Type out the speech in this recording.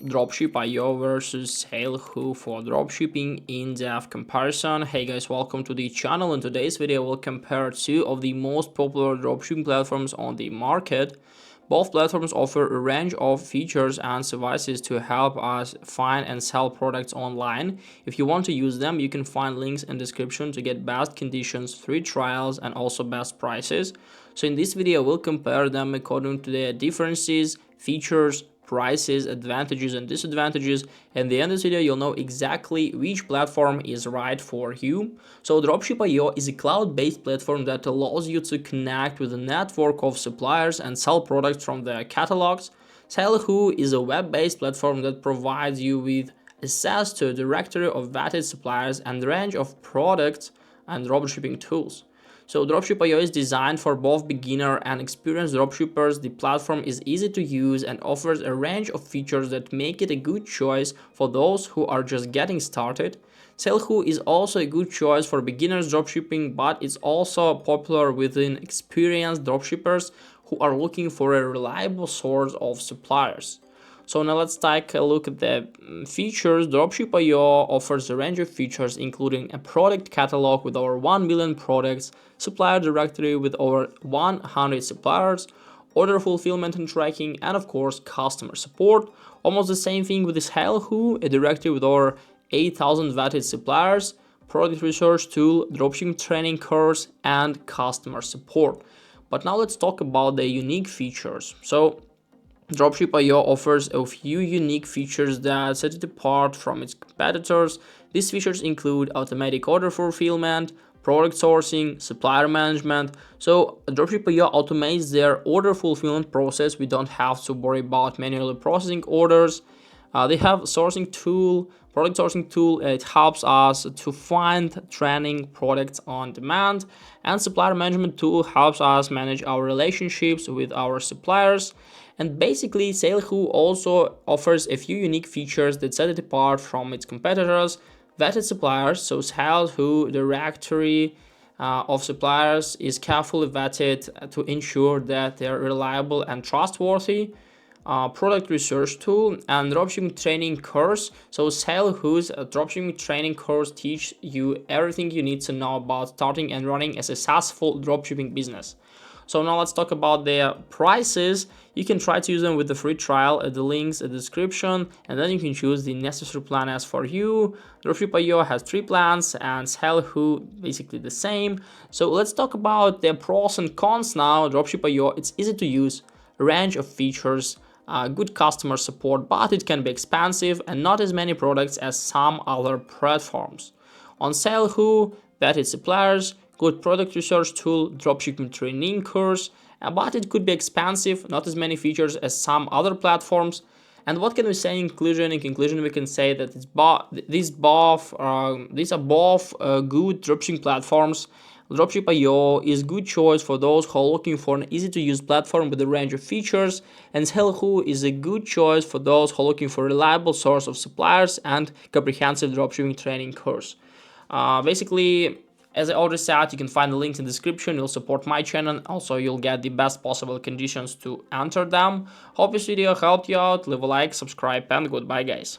Dropship.io versus Salehoo for dropshipping in-depth comparison. Hey guys, welcome to the channel. In today's video, we'll compare two of the most popular dropshipping platforms on the market. Both platforms offer a range of features and services to help us find and sell products online. If you want to use them, you can find links in the description to get best conditions, free trials, and also best prices. So in this video, we'll compare them according to their differences, features, prices, advantages and disadvantages. At the end of this video, you'll know exactly which platform is right for you. So Dropship.io is a cloud-based platform that allows you to connect with a network of suppliers and sell products from their catalogs. Salehoo is a web-based platform that provides you with access to a directory of vetted suppliers and a range of products and dropshipping tools. So Dropship.io is designed for both beginner and experienced dropshippers. The platform is easy to use and offers a range of features that make it a good choice for those who are just getting started. Salehoo is also a good choice for beginners dropshipping, but it's also popular within experienced dropshippers who are looking for a reliable source of suppliers. So now let's take a look at the features. Dropship.io offers a range of features including a product catalog with over 1 million products, supplier directory with over 100 suppliers, order fulfillment and tracking, and of course customer support. Almost the same thing with this Salehoo, a directory with over 8,000 vetted suppliers, product research tool, dropshipping training course, and customer support. But now let's talk about the unique features. So Dropship.io offers a few unique features that set it apart from its competitors. These features include automatic order fulfillment, product sourcing, supplier management. So Dropship.io automates their order fulfillment process. We don't have to worry about manually processing orders. They have product sourcing tool. It helps us to find trending products on demand, and supplier management tool helps us manage our relationships with our suppliers. And basically, Salehoo also offers a few unique features that set it apart from its competitors. Vetted suppliers, so Salehoo directory of suppliers is carefully vetted to ensure that they're reliable and trustworthy. Product research tool and dropshipping training course. So Salehoo's dropshipping training course teaches you everything you need to know about starting and running a successful dropshipping business. So now let's talk about their prices. You can try to use them with the free trial at the links in the description, and then you can choose the necessary plan as for you. Dropship.io has 3 plans and Salehoo basically the same. So let's talk about their pros and cons now. Dropship.io, it's easy to use, a range of features, good customer support, but it can be expensive and not as many products as some other platforms. On Salehoo, vetted suppliers, good product research tool, dropshipping training course, but it could be expensive, not as many features as some other platforms. And what can we say in conclusion? In conclusion, we can say that these are both good dropshipping platforms. Dropship.io is a good choice for those who are looking for an easy-to-use platform with a range of features, and Salehoo is a good choice for those who are looking for a reliable source of suppliers and comprehensive dropshipping training course. Basically, as I already said, you can find the links in the description. You'll support my channel. Also, you'll get the best possible conditions to enter them. Hope this video helped you out. Leave a like, subscribe, and goodbye, guys.